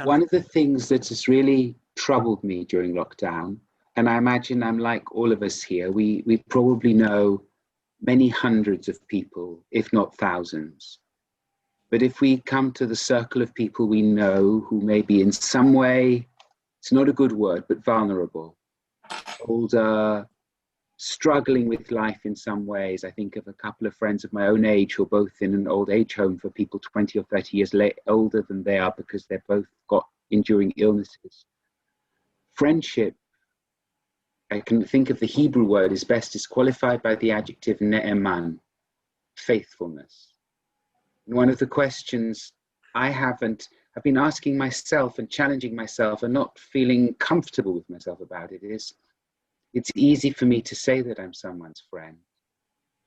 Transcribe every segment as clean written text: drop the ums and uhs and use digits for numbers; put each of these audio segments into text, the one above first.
One of the things that has really troubled me during lockdown, and I imagine I'm like all of us here, we probably know many hundreds of people, if not thousands. But if we come to the circle of people we know who may be in some way, it's not a good word, but vulnerable, older, struggling with life in some ways. I think of a couple of friends of my own age who are both in an old age home for people 20 or 30 years older than they are because they've both got enduring illnesses. Friendship, I can think of the Hebrew word is best, is qualified by the adjective ne'eman, faithfulness. And one of the questions I've been asking myself and challenging myself and not feeling comfortable with myself about it is, it's easy for me to say that I'm someone's friend,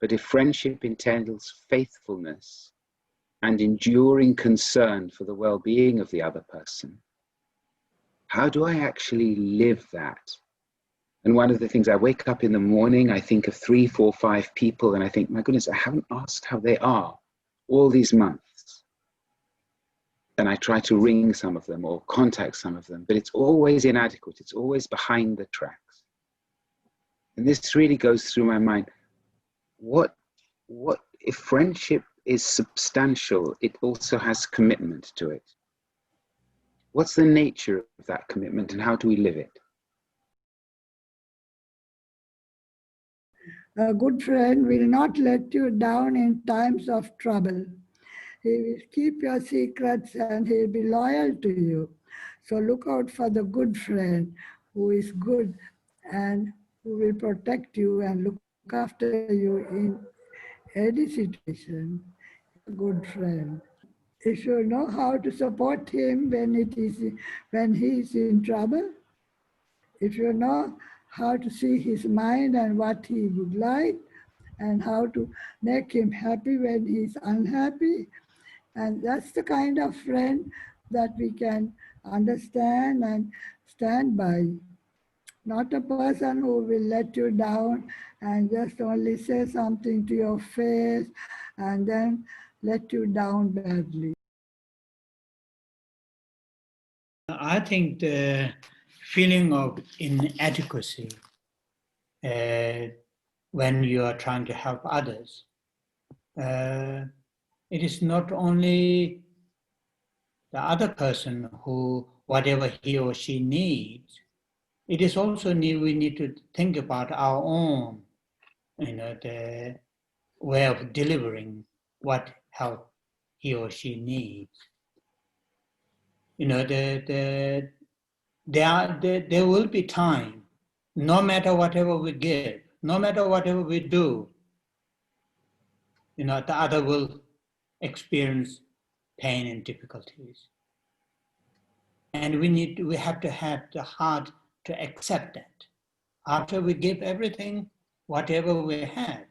but if friendship entails faithfulness and enduring concern for the well-being of the other person, how do I actually live that? And one of the things, I wake up in the morning, I think of 3, 4, 5 people, and I think, my goodness, I haven't asked how they are all these months. And I try to ring some of them or contact some of them, but it's always inadequate. It's always behind the tracks. And this really goes through my mind. What if friendship is substantial, it also has commitment to it? What's the nature of that commitment and how do we live it? A good friend will not let you down in times of trouble. He will keep your secrets and he'll be loyal to you. So look out for the good friend who is good and who will protect you and look after you in any situation. A good friend. If you know how to support him when he is in trouble, if you know how to see his mind and what he would like, and how to make him happy when he's unhappy, and that's the kind of friend that we can understand and stand by. Not a person who will let you down and just only say something to your face and then let you down badly. I think the feeling of inadequacy when you are trying to help others, it is not only the other person who, whatever he or she needs, it is also we need to think about our own, the way of delivering what help he or she needs. There will be time, no matter whatever we give, no matter whatever we do, the other will experience pain and difficulties. And we have to have the heart to accept that. After we give everything, whatever we have,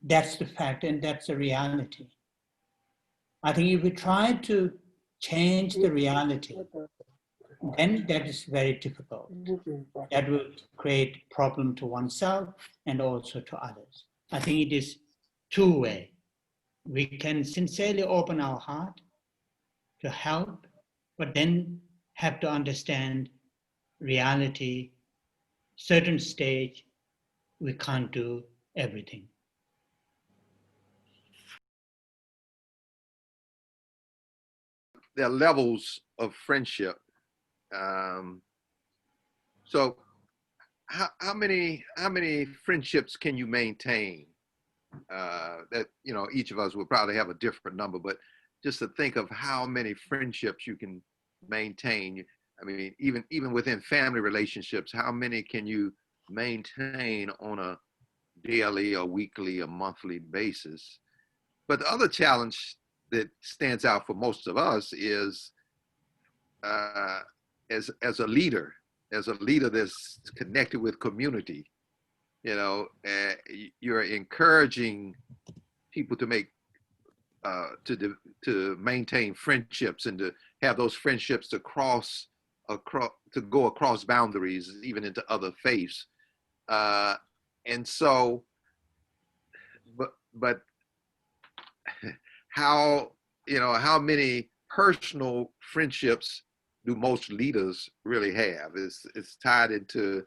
that's the fact and that's the reality. I think if we try to change the reality, then that is very difficult. That will create problem to oneself and also to others. I think it is two-way. We can sincerely open our heart to help, but then have to understand reality, certain stage, we can't do everything. There are levels of friendship. So how many friendships can you maintain? That each of us will probably have a different number, but just to think of how many friendships you can maintain. I mean, even within family relationships, how many can you maintain on a daily or weekly or monthly basis? But the other challenge that stands out for most of us is as a leader that's connected with community. You're encouraging people to make to maintain friendships and to have those friendships to go across boundaries, even into other faiths. And so, but how many personal friendships do most leaders really have? It's tied into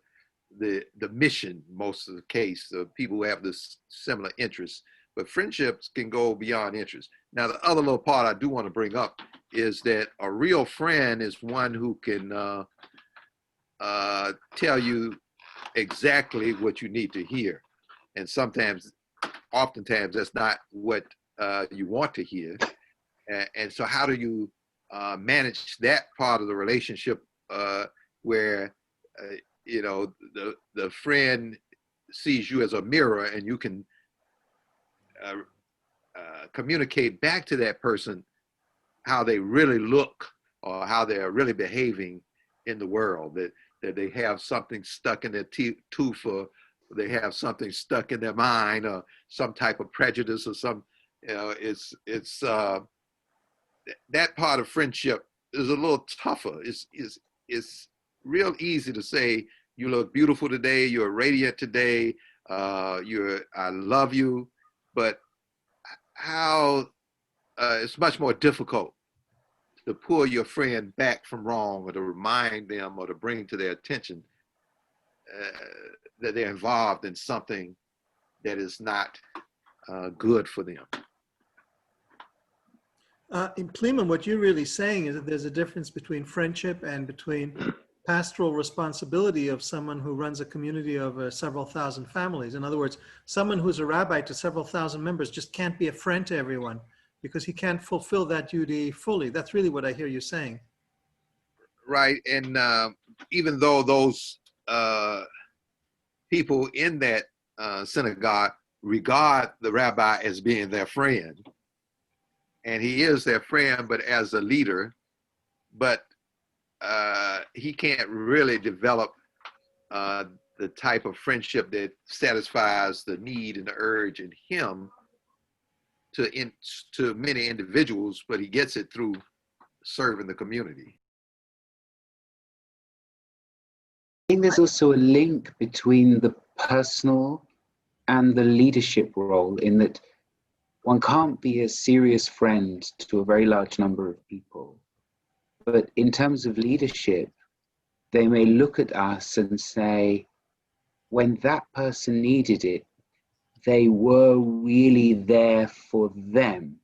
the mission most of the case of people who have this similar interests, but friendships can go beyond interests. Now, the other little part I do want to bring up is that a real friend is one who can tell you exactly what you need to hear. And oftentimes that's not what you want to hear. And so how do you manage that part of the relationship where, you know, the friend sees you as a mirror and you can communicate back to that person how they really look or how they're really behaving in the world, that they have something stuck in their tooth, or they have something stuck in their mind, or some type of prejudice, or some, you know, it's that part of friendship is a little tougher. It's real easy to say, you look beautiful today, you're radiant today, I love you, but how it's much more difficult to pull your friend back from wrong, or to remind them, or to bring to their attention that they're involved in something that is not good for them. In Plemon, what you're really saying is that there's a difference between friendship and between pastoral responsibility of someone who runs a community of several thousand families. In other words, someone who's a rabbi to several thousand members just can't be a friend to everyone because he can't fulfill that duty fully. That's really what I hear you saying. Right, and even though those people in that synagogue regard the rabbi as being their friend, and he is their friend, but as a leader, but he can't really develop the type of friendship that satisfies the need and the urge in him to many individuals, but he gets it through serving the community. I think there's also a link between the personal and the leadership role, in that one can't be a serious friend to a very large number of people. But in terms of leadership, they may look at us and say, when that person needed it, they were really there for them.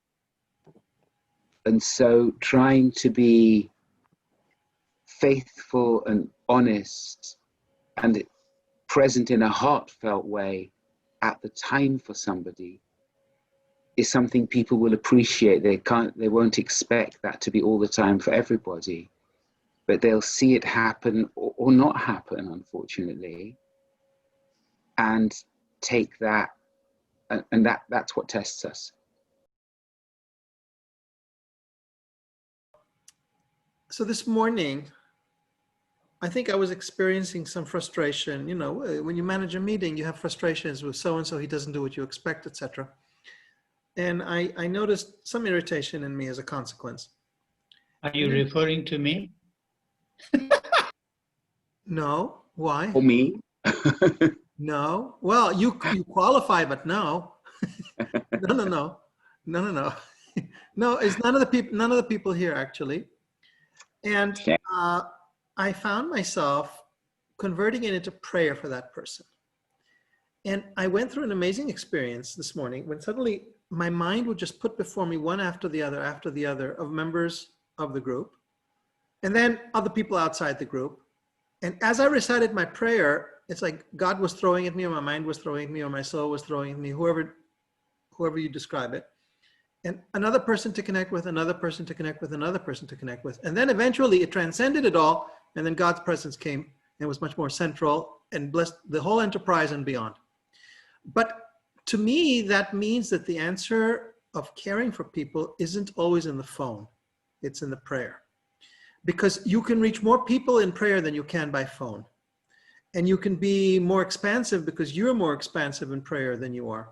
And so trying to be faithful and honest and present in a heartfelt way at the time for somebody is something people will appreciate. They won't expect that to be all the time for everybody, but they'll see it happen or not happen, unfortunately, and take that, and that's what tests us. So this morning, I think I was experiencing some frustration. You know, when you manage a meeting, you have frustrations with so-and-so, he doesn't do what you expect, etc. And I noticed some irritation in me as a consequence. Are you referring to me? No. Why? Or me? No. Well, you qualify, but no. No. No, it's none of the people here actually. And I found myself converting it into prayer for that person. And I went through an amazing experience this morning when suddenly my mind would just put before me one after the other of members of the group, and then other people outside the group. And as I recited my prayer, it's like God was throwing at me, or my mind was throwing at me, or my soul was throwing at me, whoever you describe it. And another person to connect with, another person to connect with, another person to connect with. And then eventually it transcended it all. And then God's presence came and was much more central and blessed the whole enterprise and beyond. But to me, that means that the answer of caring for people isn't always in the phone. It's in the prayer. Because you can reach more people in prayer than you can by phone. And you can be more expansive because you're more expansive in prayer than you are.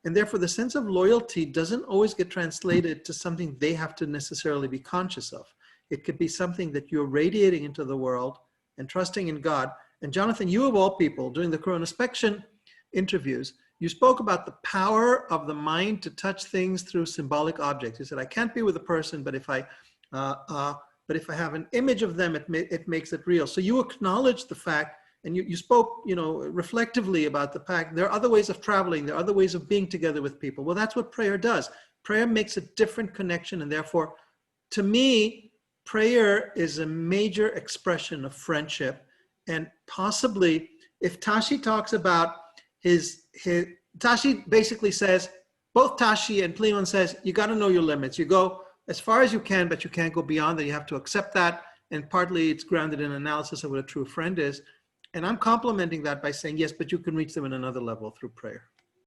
And therefore, the sense of loyalty doesn't always get translated to something they have to necessarily be conscious of. It could be something that you're radiating into the world and trusting in God. And Jonathan, you of all people, during the Corona-Spection interviews, you spoke about the power of the mind to touch things through symbolic objects. You said, I can't be with a person, but if I But if I have an image of them, it makes it real. So you acknowledge the fact, and you spoke, reflectively about the fact there are other ways of traveling, there are other ways of being together with people. Well, that's what prayer does. Prayer makes a different connection, and therefore, to me, prayer is a major expression of friendship. And possibly, if Tashi talks about Tashi basically says, both Tashi and Plemon says, you got to know your limits. You go as far as you can, but you can't go beyond that. You have to accept that. And partly it's grounded in analysis of what a true friend is. And I'm complimenting that by saying, yes, but you can reach them in another level through prayer.